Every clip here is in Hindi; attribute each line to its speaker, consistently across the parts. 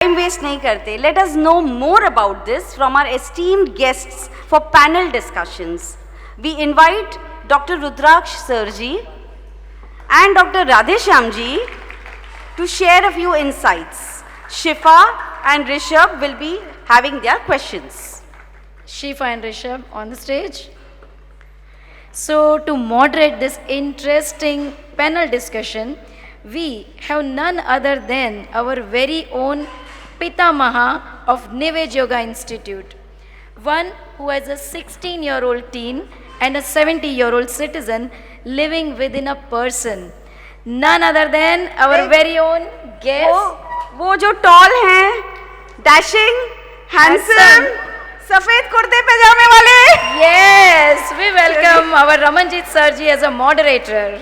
Speaker 1: टाइम वेस्ट नहीं करते, let us know more about this from our esteemed guests for panel discussions. We invite Dr. Rudraksh Sir ji and Dr. Radheshyam ji to share a few insights. Shifa and Rishabh will be having their questions.
Speaker 2: Shifa and Rishabh on the stage. So, to moderate this interesting panel discussion, we have none other than our very own Pitamaha of Nivej Yoga Institute, one who has a 16-year-old teen and a 70-year-old citizen living within a person. None other than our very own guest.
Speaker 1: वो जो tall हैं, dashing, handsome, सफेद कुर्ते पैजामे वाले.
Speaker 2: Yes, we welcome our Ramanjit Sir ji as a moderator.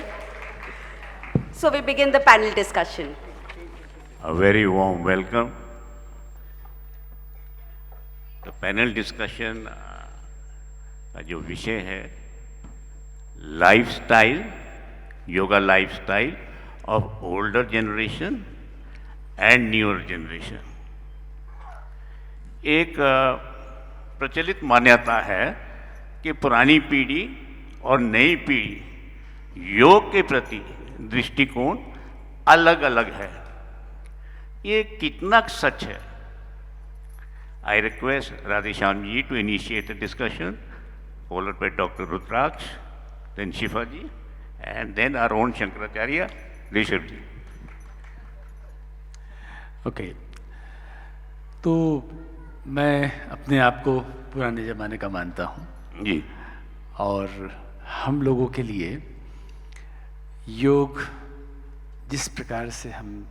Speaker 1: So we begin the panel discussion.
Speaker 3: A very warm welcome. The panel discussion का जो विषय है lifestyle, yoga lifestyle of older generation and newer generation. एक प्रचलित मान्यता है कि पुरानी पीढ़ी और नई पीढ़ी योग के प्रति दृष्टिकोण अलग अलग है. ये कितना सच है? I request Radheshyam ji to initiate the discussion, followed by Dr. Rudraksh, then Shifa ji, and then our own Shankaracharya, Rishabh ji.
Speaker 4: Okay तो मैं अपने आप को पुराने ज़माने का मानता हूँ
Speaker 3: जी.
Speaker 4: और हम लोगों के लिए योग जिस प्रकार से हम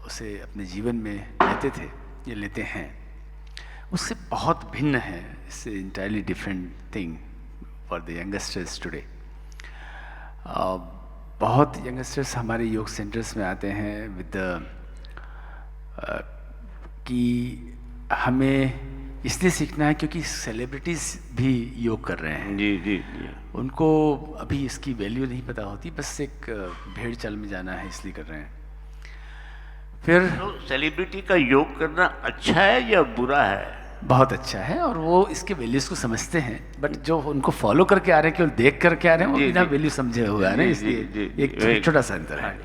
Speaker 4: उसे अपने जीवन में लेते थे या लेते हैं उससे बहुत भिन्न है. इससे entirely different thing for the youngsters today. बहुत यंगस्टर्स हमारे योग सेंटर्स में आते हैं विद कि हमें इसलिए सीखना है क्योंकि सेलिब्रिटीज़ भी योग कर रहे हैं.
Speaker 3: जी जी जी.
Speaker 4: उनको अभी इसकी वैल्यू नहीं पता होती, बस एक भेड़ चाल में जाना है इसलिए कर रहे हैं. फिर
Speaker 3: तो सेलिब्रिटी का योग करना अच्छा है या बुरा है?
Speaker 4: बहुत अच्छा है और वो इसके वैल्यूज़ को समझते हैं, बट जो उनको फॉलो करके आ रहे हैं, केवल देख करके आ रहे हैं, वो बिना वैल्यू समझे हुए आ रहे हैं. इसलिए एक छोटा सा अंतर है.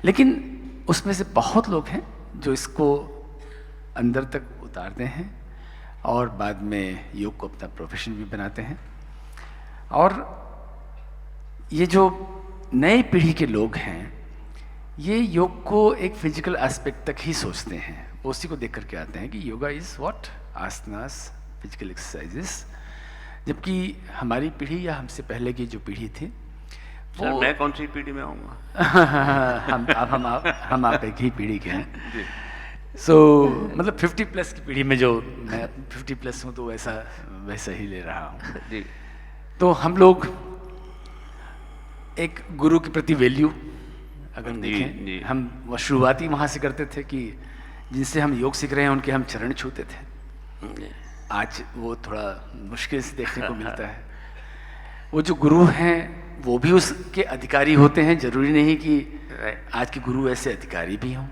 Speaker 4: लेकिन उसमें से बहुत लोग हैं जो इसको अंदर तक उतारते हैं और बाद में योग को अपना प्रोफेशन भी बनाते हैं. और ये जो नई पीढ़ी के लोग हैं ये योग को एक फिजिकल एस्पेक्ट तक ही सोचते हैं. वो उसी को देख करके आते हैं कि yoga is what, asanas, physical exercises. जबकि हमारी पीढ़ी या हमसे पहले की जो पीढ़ी थी
Speaker 3: सर, मैं कौन सी पीढ़ी में आऊँगा?
Speaker 4: हम आप एक ही पीढ़ी के हैं. सो मतलब 50+ की पीढ़ी में, जो मैं 50+ हूँ तो वैसा ही ले रहा हूँ
Speaker 3: जी.
Speaker 4: तो हम लोग एक गुरु के प्रति वैल्यू अगर देखें
Speaker 3: जी.
Speaker 4: हम वो शुरुआती वहाँ से करते थे कि जिनसे हम योग सीख रहे हैं उनके हम चरण छूते थे. आज वो थोड़ा मुश्किल से देखने को मिलता है. वो जो गुरु हैं वो भी उसके अधिकारी होते हैं, जरूरी नहीं कि आज के गुरु ऐसे अधिकारी भी हों.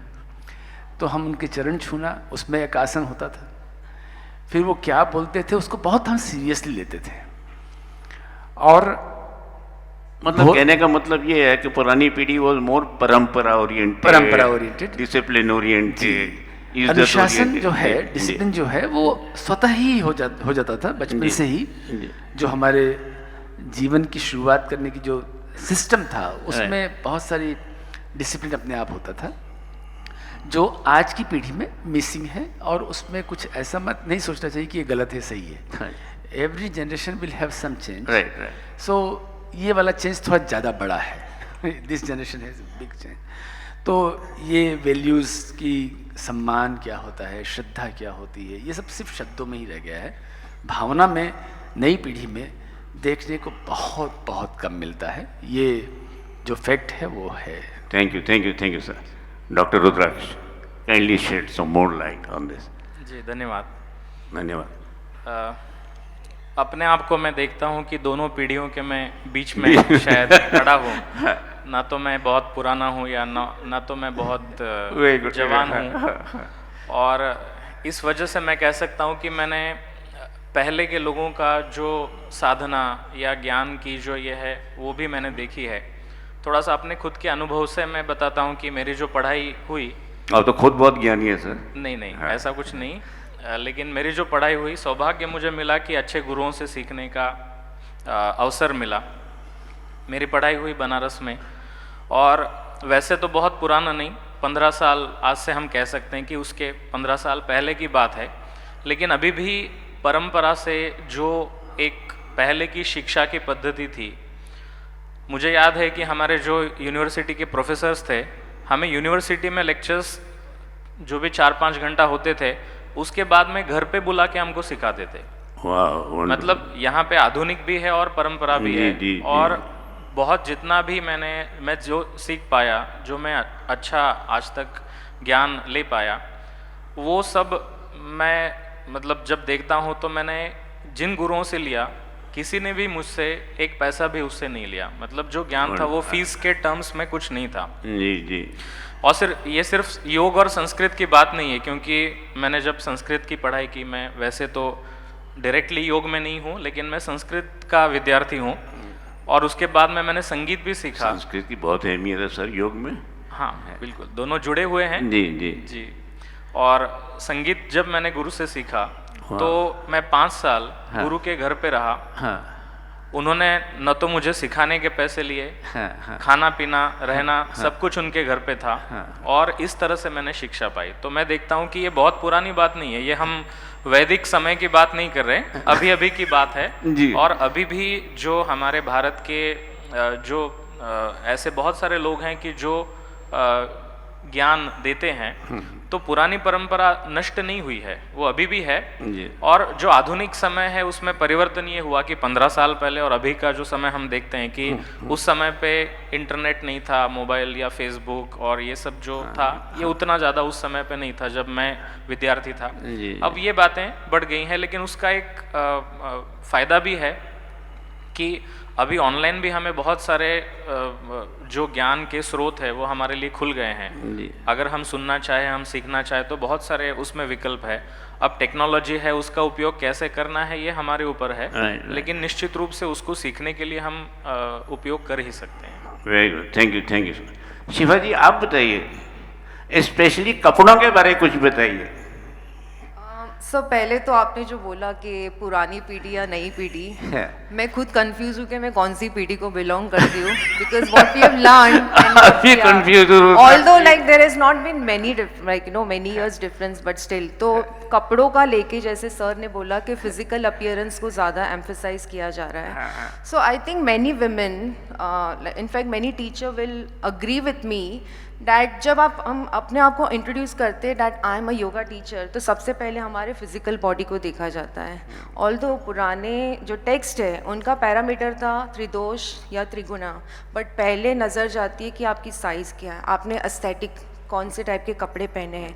Speaker 4: तो हम उनके चरण छूना, उसमें एक आसन होता था. फिर वो क्या बोलते थे उसको बहुत हम सीरियसली लेते थे. और
Speaker 3: मतलब कहने का मतलब ये है कि पुरानी पीढ़ी वो मोर परंपरा ओरिएंटेड, डिसिप्लिन ओरिएंटेड,
Speaker 4: अनुशासन जो है, डिसिप्लिन जो है वो स्वतः ही हो जाता था बचपन से ही. जो हमारे जीवन की शुरुआत करने की जो सिस्टम था उसमें बहुत सारी डिसिप्लिन अपने आप होता था जो आज की पीढ़ी में मिसिंग है. और उसमें कुछ ऐसा मत नहीं सोचना चाहिए कि ये गलत है, सही है. Every generation will have some change. So ये वाला चेंज थोड़ा ज़्यादा बड़ा है. This generation has big change. तो ये वैल्यूज़ की सम्मान क्या होता है, श्रद्धा क्या होती है, ये सब सिर्फ शब्दों में ही रह गया है. भावना में नई पीढ़ी में देखने को बहुत बहुत कम मिलता है. ये जो फैक्ट है वो है.
Speaker 3: Thank you sir. Doctor Rudraksh, kindly shed some more light on this.
Speaker 5: जी धन्यवाद.
Speaker 3: धन्यवाद.
Speaker 5: अपने आप को मैं देखता हूँ कि दोनों पीढ़ियों के मैं बीच में शायद खड़ा हूँ. ना तो मैं बहुत पुराना हूँ या ना तो मैं बहुत
Speaker 3: Very good.
Speaker 5: जवान हूँ, और इस वजह से मैं कह सकता हूँ कि मैंने पहले के लोगों का जो साधना या ज्ञान की जो ये है वो भी मैंने देखी है। थोड़ा सा अपने खुद के अनुभव से मैं बताता हूँ कि मेरी जो पढ़ाई हुई,
Speaker 3: आप तो खुद बहुत ज्ञानी है सर।
Speaker 5: नहीं ऐसा कुछ नहीं, लेकिन मेरी जो पढ़ाई हुई, सौभाग्य मुझे मिला कि अच्छे गुरुओं से सीखने का अवसर मिला। मेरी पढ़ाई हुई बनारस में, और वैसे तो बहुत पुराना नहीं, 15 साल आज से हम कह सकते हैं कि उसके 15 साल पहले की बात है, लेकिन अभी भी परंपरा से जो एक पहले की शिक्षा की पद्धति थी, मुझे याद है कि हमारे जो यूनिवर्सिटी के प्रोफेसर्स थे, हमें यूनिवर्सिटी में लेक्चर्स जो भी 4-5 घंटा होते थे, उसके बाद में घर पे बुला के हमको सिखाते थे। मतलब यहाँ पे आधुनिक भी है और परंपरा भी है।
Speaker 3: जी।
Speaker 5: और बहुत जितना भी मैं जो सीख पाया, जो मैं अच्छा आज तक ज्ञान ले पाया, वो सब मैं मतलब जब देखता हूँ तो मैंने जिन गुरुओं से लिया, किसी ने भी मुझसे एक पैसा भी उससे नहीं लिया। मतलब जो ज्ञान था वो फीस के टर्म्स में कुछ नहीं था।
Speaker 3: जी।
Speaker 5: और ये सिर्फ योग और संस्कृत की बात नहीं है, क्योंकि मैंने जब संस्कृत की पढ़ाई की, मैं वैसे तो डायरेक्टली योग में नहीं हूँ, लेकिन मैं संस्कृत का विद्यार्थी हूँ, और उसके बाद में मैंने संगीत भी सीखा।
Speaker 3: संस्कृत की बहुत अहमियत है सर योग में।
Speaker 5: हाँ बिल्कुल, दोनों जुड़े हुए हैं। जी। और संगीत जब मैंने गुरु से सीखा तो मैं 5 साल गुरु के घर पे रहा। उन्होंने न तो मुझे सिखाने के पैसे लिए, खाना पीना रहना सब कुछ उनके घर पे था, और इस तरह से मैंने शिक्षा पाई। तो मैं देखता हूँ कि ये बहुत पुरानी बात नहीं है, ये हम वैदिक समय की बात नहीं कर रहे, अभी की बात है। और अभी भी जो हमारे भारत के जो ऐसे बहुत सारे लोग हैं कि जो ज्ञान देते हैं, तो पुरानी परंपरा नष्ट नहीं हुई है, वो अभी भी है। और जो आधुनिक समय है उसमें परिवर्तन ये हुआ कि 15 साल पहले और अभी का जो समय हम देखते हैं कि उस समय पे इंटरनेट नहीं था, मोबाइल या फेसबुक और ये सब जो था, ये उतना ज़्यादा उस समय पे नहीं था जब मैं विद्यार्थी था। अब ये बातें बढ़ गई हैं, लेकिन उसका एक फ़ायदा भी है कि अभी ऑनलाइन भी हमें बहुत सारे जो ज्ञान के स्रोत है वो हमारे लिए खुल गए हैं। अगर हम सुनना चाहें, हम सीखना चाहें, तो बहुत सारे उसमें विकल्प है। अब टेक्नोलॉजी है, उसका उपयोग कैसे करना है ये हमारे ऊपर है, लेकिन निश्चित रूप से उसको सीखने के लिए हम उपयोग कर ही सकते हैं।
Speaker 3: Very good, thank you sir. Shiva ji आप बताइए, स्पेशली कपड़ों के बारे में कुछ बताइए।
Speaker 6: सो पहले तो आपने जो बोला कि पुरानी पीढ़ी या नई पीढ़ी, मैं खुद कंफ्यूज हूँ कि मैं कौन सी पीढ़ी को बिलोंग करती हूँ, because what we have learn, although like there has not been many like many years difference, but still तो कपड़ों का लेके जैसे सर ने बोला कि फिजिकल अपीयरेंस को ज़्यादा एम्फेसाइज किया जा रहा है। So I think many women, in fact many teacher will agree with me that जब हम अपने आप को इंट्रोड्यूस करते हैं that I am a yoga teacher, तो सबसे पहले हमारे फिजिकल बॉडी को देखा जाता है। ऑल्दो पुराने जो टेक्स्ट है उनका पैरामीटर था त्रिदोष या त्रिगुणा, बट पहले नज़र जाती है कि आपकी साइज़ क्या है, आपने एस्थेटिक कौन से टाइप के कपड़े पहने हैं।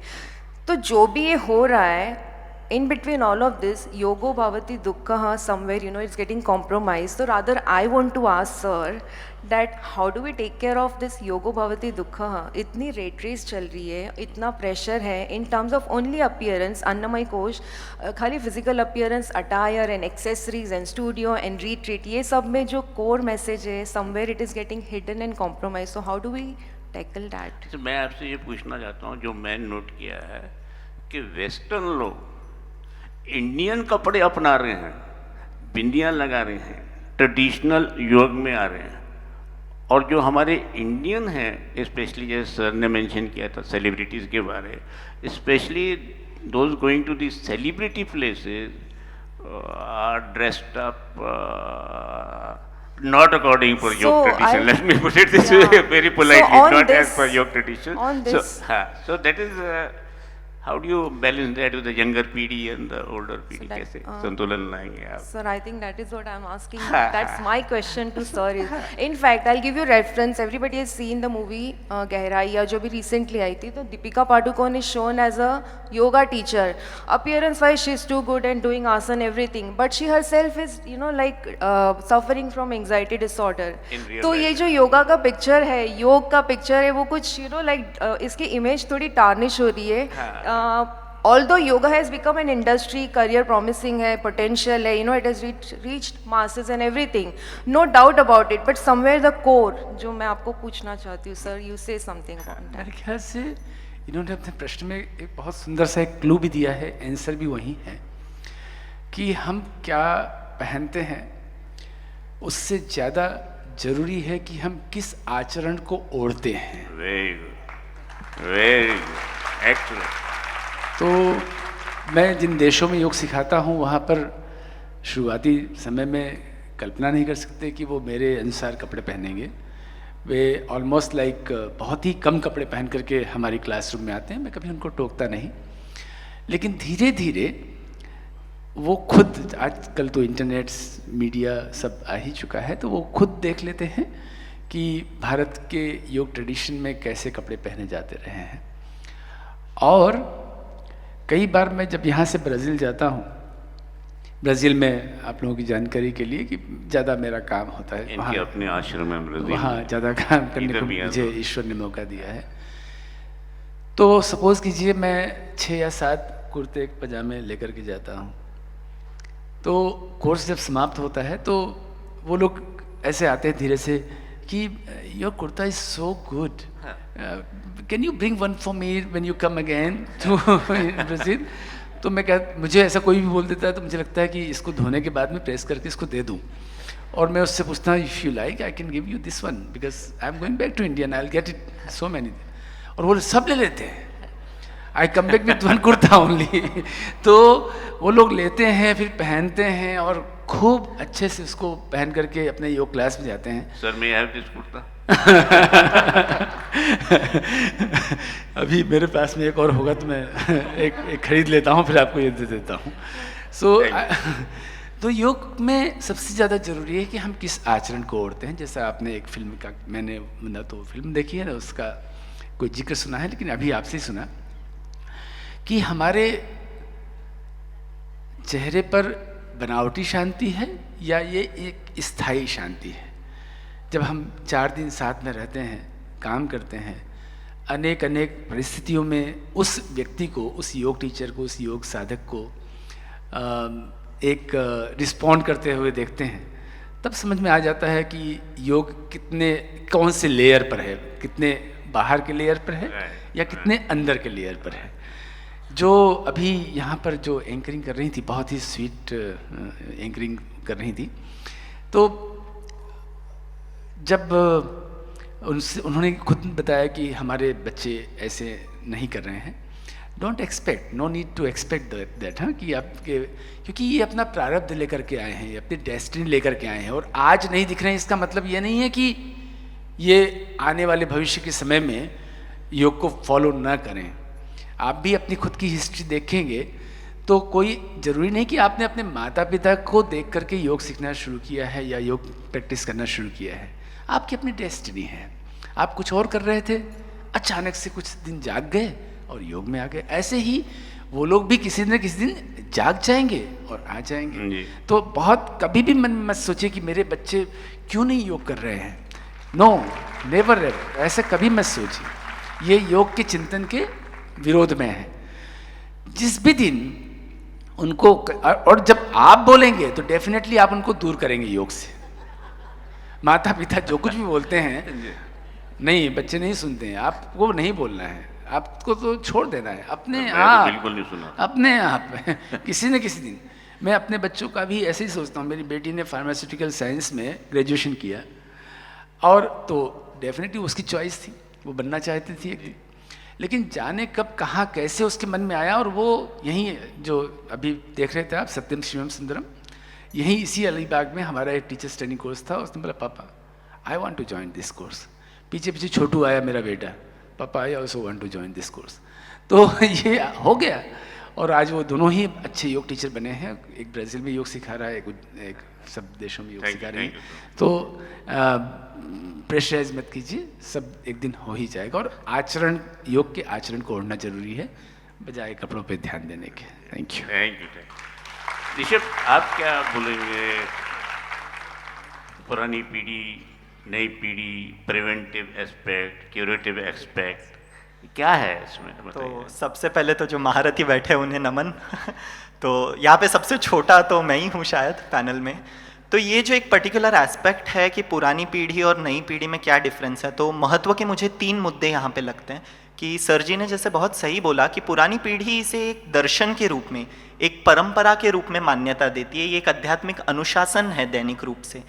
Speaker 6: तो जो भी ये हो रहा है, in between all of this, yogo bhavati dukkha, somewhere it's getting compromised. So rather I want to ask sir that how do we take care of this yogo bhavati dukkha? इतनी रेट रेस चल रही है, इतना प्रेशर है in terms of only appearance, अन्नमय कोश खाली physical appearance, attire and accessories and studio and retreat, ये सब में जो core message है, somewhere it is getting hidden and compromised. So how do we tackle that?
Speaker 3: तो मैं आपसे ये पूछना चाहता हूँ, जो मैं नोट किया है कि वेस्टर्न लोग इंडियन कपड़े अपना रहे हैं, बिंदियाँ लगा रहे हैं, ट्रेडिशनल योग में आ रहे हैं, और जो हमारे इंडियन हैं, स्पेशली जैसे सर ने मेंशन किया था सेलिब्रिटीज़ के बारे, specially those going to the celebrity places are dressed up not according for yoga tradition. Let me put it this way very politely, so not as per yoga tradition. So that is how do you balance that with the younger PD and the older PD? कैसे संतुलन लाएंगे आप?
Speaker 6: Sir, I think that is what I'm asking. That's my question to sir. In fact, I'll give you reference. Everybody has seen the movie गहराई, या जो भी recently आई थी, तो Deepika Padukone is shown as a yoga teacher. Appearance wise, she's too good and doing asana everything, but she herself is, you know, like suffering from anxiety disorder. तो ये जो योगा का पिक्चर है, योग का पिक्चर है, वो कुछ you know like इसकी इमेज थोड़ी टार्निश हो रही है. Although yoga has become an industry, career promising है, potential है, you know, it has reached masses and everything, no doubt about it. But somewhere the core, जो मैं आपको पूछना चाहती हूँ, sir, you say something about that.
Speaker 4: मेरे ख्याल से इन्होंने अपने प्रश्न में एक बहुत सुंदर सा एक क्लू भी दिया है, आंसर भी वही है कि हम क्या पहनते हैं उससे ज़्यादा जरूरी है कि हम किस आचरण को ओढ़ते हैं.
Speaker 3: Very good, very good, excellent.
Speaker 4: तो मैं जिन देशों में योग सिखाता हूँ वहाँ पर शुरुआती समय में कल्पना नहीं कर सकते कि वो मेरे अनुसार कपड़े पहनेंगे. वे ऑलमोस्ट लाइक बहुत ही कम कपड़े पहन करके हमारी क्लासरूम में आते हैं. मैं कभी उनको टोकता नहीं, लेकिन धीरे धीरे वो खुद, आजकल तो इंटरनेट मीडिया सब आ ही चुका है, तो वो खुद देख लेते हैं कि भारत के योग ट्रेडिशन में कैसे कपड़े पहने जाते रहे हैं. और कई बार मैं जब यहाँ से ब्राज़ील जाता हूँ, ब्राज़ील में आप लोगों की जानकारी के लिए कि ज़्यादा मेरा काम होता है
Speaker 3: इनके अपने आश्रम में ब्राज़ील,
Speaker 4: वहाँ ज़्यादा काम करने को मुझे ईश्वर ने मौका दिया है. तो सपोज़ कीजिए मैं 6 या 7 कुर्ते पजामे लेकर के जाता हूँ. तो कोर्स जब समाप्त होता है तो वो लोग ऐसे आते हैं धीरे से कि your kurta is so good, can you bring one for me when you come again to Brazil. तो मैं मुझे ऐसा कोई भी बोल देता है तो मुझे लगता है कि इसको धोने के बाद में प्रेस करके इसको दे दूं. और मैं उससे पूछता हूँ, if you like I can give you this one because I am going back to India, I will get it so many. और वो सब ले लेते हैं. I come back with one kurta only. तो वो लोग लेते हैं, फिर पहनते हैं और खूब अच्छे से उसको पहन करके अपने योग क्लास में जाते हैं.
Speaker 3: सर मैं हैव दिस कुर्ता.
Speaker 4: अभी मेरे पास में एक और होगा तो मैं एक खरीद लेता हूँ, फिर आपको ये दे देता हूँ. तो योग में सबसे ज़्यादा ज़रूरी है कि हम किस आचरण को ओढ़ते हैं. जैसा आपने एक फिल्म का, मैंने ना तो फिल्म देखी है ना उसका कोई जिक्र सुना है, लेकिन अभी आपसे ही सुना कि हमारे चेहरे पर बनावटी शांति है या ये एक स्थायी शांति है. जब हम 4 दिन साथ में रहते हैं, काम करते हैं, अनेक परिस्थितियों में उस व्यक्ति को, उस योग टीचर को, उस योग साधक को एक रिस्पॉन्ड करते हुए देखते हैं, तब समझ में आ जाता है कि योग कितने, कौन से लेयर पर है, कितने बाहर के लेयर पर है या कितने अंदर के लेयर पर है. जो अभी यहाँ पर जो एंकरिंग कर रही थी, बहुत ही स्वीट एंकरिंग कर रही थी. तो जब उन्होंने खुद बताया कि हमारे बच्चे ऐसे नहीं कर रहे हैं, don't expect, no need to expect that. हाँ, कि आपके, क्योंकि ये अपना प्रारब्ध लेकर के आए हैं, अपनी डेस्टिनी लेकर के आए हैं और आज नहीं दिख रहे हैं. इसका मतलब ये नहीं है कि ये आने वाले भविष्य के समय में योग को फॉलो ना करें. आप भी अपनी खुद की हिस्ट्री देखेंगे तो कोई ज़रूरी नहीं कि आपने अपने माता पिता को देख करके योग सीखना शुरू किया है या योग प्रैक्टिस करना शुरू किया है. आपकी अपनी डेस्टिनी है. आप कुछ और कर रहे थे, अचानक से कुछ दिन जाग गए और योग में आ गए. ऐसे ही वो लोग भी किसी न किसी दिन जाग जाएंगे और आ जाएंगे. तो बहुत कभी भी मन में मत सोचिए कि मेरे बच्चे क्यों नहीं योग कर रहे हैं. नो, नेवर एवर, ऐसे कभी मत सोचिए. ये योग के चिंतन के विरोध में है. जिस भी दिन उनको, और जब आप बोलेंगे तो डेफिनेटली आप उनको दूर करेंगे योग से. माता पिता जो कुछ भी बोलते हैं, नहीं, बच्चे नहीं सुनते हैं. आपको नहीं बोलना है, आपको तो छोड़ देना है अपने आप.
Speaker 3: बिल्कुल नहीं सुना.
Speaker 4: अपने आप किसी न किसी दिन. मैं अपने बच्चों का भी ऐसे ही सोचता हूँ. मेरी बेटी ने फार्मास्यूटिकल साइंस में ग्रेजुएशन किया और तो डेफिनेटली उसकी चॉइस थी, वो बनना चाहती थी एक दिन. लेकिन जाने कब कहाँ कैसे उसके मन में आया, और वो यहीं जो अभी देख रहे थे आप, सत्यम शिवम सुंदरम, यहीं इसी अलीबाग में हमारा एक टीचर्स ट्रेनिंग कोर्स था. उसने बोला, पापा I want to join this course. पीछे पीछे छोटू आया मेरा बेटा, पापा I also want to join this course. तो ये हो गया और आज वो दोनों ही अच्छे योग टीचर बने हैं. एक ब्राज़ील में योग सिखा रहा है, एक सब देशों में योग सिखा रही है. तो प्रेशराइज मत कीजिए, सब एक दिन हो ही जाएगा. और आचरण, योग के आचरण को ओढ़ना जरूरी है. बजाय कपड़ों पे ध्यान देने के। Thank you.
Speaker 3: Thank you. Rishabh, आप क्या बोलेंगे? पुरानी पीढ़ी, नई पीढ़ी, प्रिवेंटिव एस्पेक्ट, क्यूरेटिव एस्पेक्ट, क्या है इसमें?
Speaker 7: तो सबसे पहले तो जो महारथी बैठे हैं उन्हें नमन। तो यहाँ पे सबसे छोटा तो मैं ही हूँ शायद पैनल में। तो ये जो एक पर्टिकुलर एस्पेक्ट है कि पुरानी पीढ़ी और नई पीढ़ी में क्या डिफरेंस है, तो महत्व के मुझे 3 मुद्दे यहाँ पे लगते हैं। कि सर जी ने जैसे बहुत सही बोला कि पुरानी पीढ़ी इसे एक दर्शन के रूप में, एक परंपरा के रूप में मान्यता देती है, ये एक आध्यात्मिक अनुशासन है दैनिक रूप से।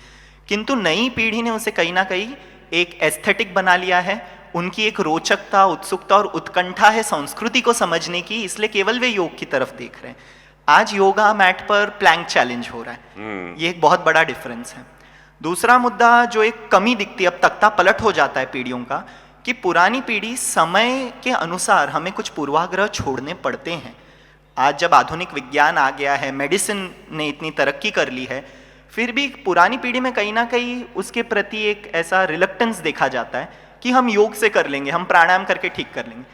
Speaker 7: किंतु नई पीढ़ी ने उसे कहीं ना कहीं एक एस्थेटिक बना लिया है। उनकी एक रोचकता, उत्सुकता और उत्कंठा है संस्कृति को समझने की, इसलिए केवल वे योग की तरफ देख रहे हैं। आज योगा मैट पर प्लैंक चैलेंज हो रहा है, ये एक बहुत बड़ा डिफरेंस है। दूसरा मुद्दा जो एक कमी दिखती है, अब तख्ता पलट हो जाता है पीढ़ियों का, कि पुरानी पीढ़ी समय के अनुसार हमें कुछ पूर्वाग्रह छोड़ने पड़ते हैं। आज जब आधुनिक विज्ञान आ गया है, मेडिसिन ने इतनी तरक्की कर ली है, फिर भी पुरानी पीढ़ी में कहीं ना कहीं उसके प्रति एक ऐसा रिलक्टेंस देखा जाता है कि हम योग से कर लेंगे, हम प्राणायाम करके ठीक कर लेंगे।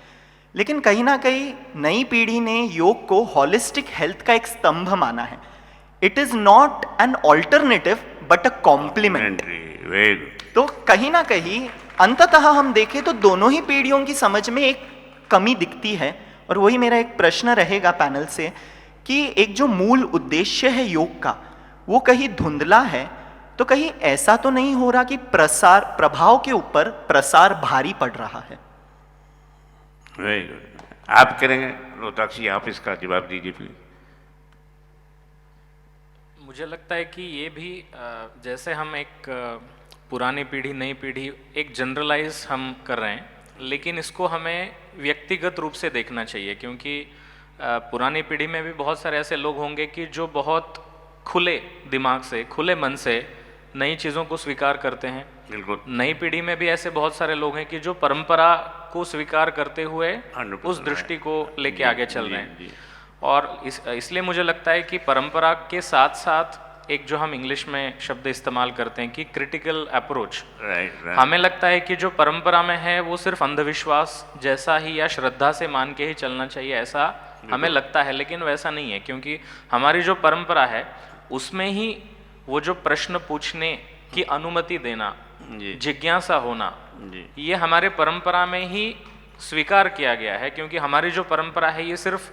Speaker 7: लेकिन कहीं ना कहीं नई पीढ़ी ने योग को हॉलिस्टिक हेल्थ का एक स्तंभ माना है। It is not an alternative but a compliment. तो कहीं ना कहीं अंततः हम देखें तो दोनों ही पीढ़ियों की समझ में एक कमी दिखती है। और वही मेरा एक प्रश्न रहेगा पैनल से कि एक जो मूल उद्देश्य है योग का, वो कहीं धुंधला है, तो कहीं ऐसा तो नहीं हो रहा कि प्रभाव के ऊपर प्रसार भारी पड़ रहा है?
Speaker 3: Very good. आप करेंगे रुद्राक्ष जी, आप इसका जवाब दीजिए प्लीज।
Speaker 5: मुझे लगता है कि ये भी जैसे हम एक पुरानी पीढ़ी नई पीढ़ी एक जनरलाइज हम कर रहे हैं, लेकिन इसको हमें व्यक्तिगत रूप से देखना चाहिए, क्योंकि पुरानी पीढ़ी में भी बहुत सारे ऐसे लोग होंगे कि जो बहुत खुले दिमाग से, खुले मन से नई चीज़ों को स्वीकार करते हैं।
Speaker 3: बिल्कुल।
Speaker 5: नई पीढ़ी में भी ऐसे बहुत सारे लोग हैं कि जो परंपरा को स्वीकार करते हुए उस दृष्टि को लेके आगे चल रहे हैं। और इसलिए मुझे लगता है कि परंपरा के साथ साथ एक जो हम इंग्लिश में शब्द इस्तेमाल करते हैं कि क्रिटिकल अप्रोच, हमें लगता है कि जो परंपरा में है वो सिर्फ अंधविश्वास जैसा ही या श्रद्धा से मान के ही चलना चाहिए, ऐसा हमें लगता है। लेकिन वैसा नहीं है, क्योंकि हमारी जो परंपरा है उसमें ही वो जो प्रश्न पूछने की अनुमति देना, जिज्ञासा होना, ये हमारे परंपरा में ही स्वीकार किया गया है। क्योंकि हमारी जो परंपरा है ये सिर्फ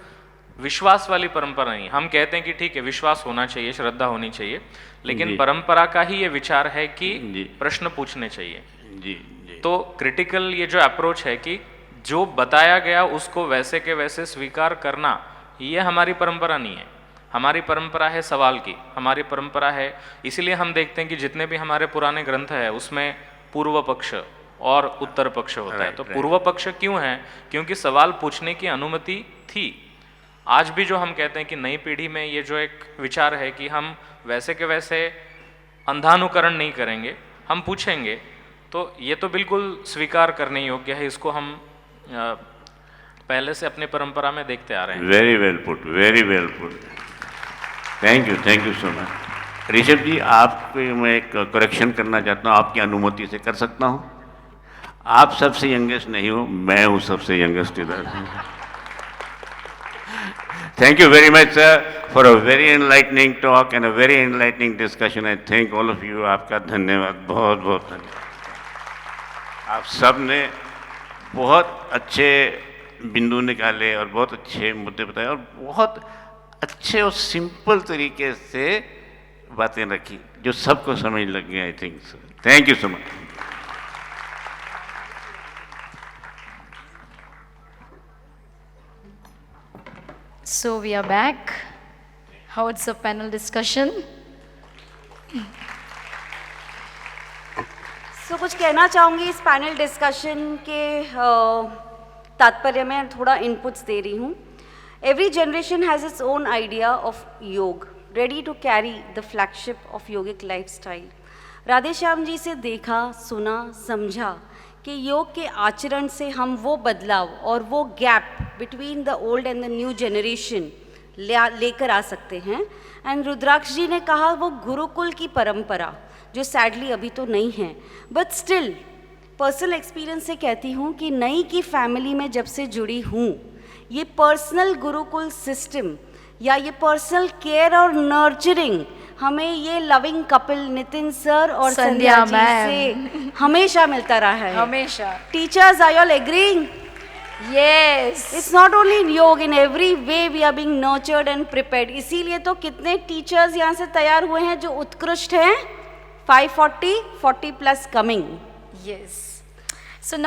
Speaker 5: विश्वास वाली परंपरा नहीं। हम कहते हैं कि ठीक है विश्वास होना चाहिए, श्रद्धा होनी चाहिए, लेकिन परंपरा का ही ये विचार है कि प्रश्न पूछने चाहिए। तो क्रिटिकल ये जो अप्रोच है कि जो बताया गया उसको वैसे के वैसे स्वीकार करना, ये हमारी परंपरा नहीं है। हमारी परंपरा है सवाल की, हमारी परंपरा है, इसीलिए हम देखते हैं कि जितने भी हमारे पुराने ग्रंथ है उसमें पूर्व पक्ष और उत्तर पक्ष होता है। तो पूर्व पक्ष क्यों है? क्योंकि सवाल पूछने की अनुमति थी। आज भी जो हम कहते हैं कि नई पीढ़ी में ये जो एक विचार है कि हम वैसे के वैसे अंधानुकरण नहीं करेंगे, हम पूछेंगे, तो ये तो बिल्कुल स्वीकार करने योग्य है। इसको हम पहले से अपनी परंपरा में देखते आ रहे हैं।
Speaker 3: Very well put, very well put. Thank you so much. Rishabh ji, आपको मैं एक करेक्शन करना चाहता हूँ, आपकी अनुमति से कर सकता हूँ? आप सबसे यंगेस्ट नहीं हो, मैं हूँ सबसे यंगेस्ट इधर। Thank you very much, sir, for a very enlightening talk and a very enlightening discussion. I thank all of you. आपका धन्यवाद, बहुत बहुत धन्यवाद। आप सब ने बहुत अच्छे बिंदु निकाले और बहुत अच्छे मुद्दे बताए और बहुत अच्छे और सिंपल तरीके से बातें रखी जो सबको समझ लग गया। I think so. Thank you so much.
Speaker 2: So we are back. How it's a panel discussion?
Speaker 1: So कुछ कहना चाहूँगी इस पैनल डिस्कशन के तात्पर्य में, थोड़ा इनपुट्स दे रही हूँ। Every generation has its own idea of योग, ready to carry the flagship of yogic lifestyle. Radhe Shyam ji से देखा, सुना, समझा कि योग के आचरण से हम वो बदलाव और वो gap between the old and the new generation लेकर आ सकते हैं। एंड रुद्राक्ष जी ने कहा वो गुरुकुल की परंपरा, जो सैडली अभी तो नहीं है, बट स्टिल पर्सनल एक्सपीरियंस से कहती हूँ कि नई की फैमिली में जब से जुड़ी हूँ, ये पर्सनल गुरुकुल सिस्टम या ये पर्सनल केयर और नर्चरिंग हमें ये लविंग कपिल नितिन सर और संध्या जी से हमेशा मिलता रहा है.
Speaker 2: हमेशा.
Speaker 1: Teachers, are you all agreeing?
Speaker 2: Yes.
Speaker 1: It's not only in yoga, in every way we are being nurtured and prepared. इसीलिए तो कितने टीचर्स यहाँ से तैयार हुए हैं जो उत्कृष्ट हैं. 540, 40 plus coming.
Speaker 2: Yes.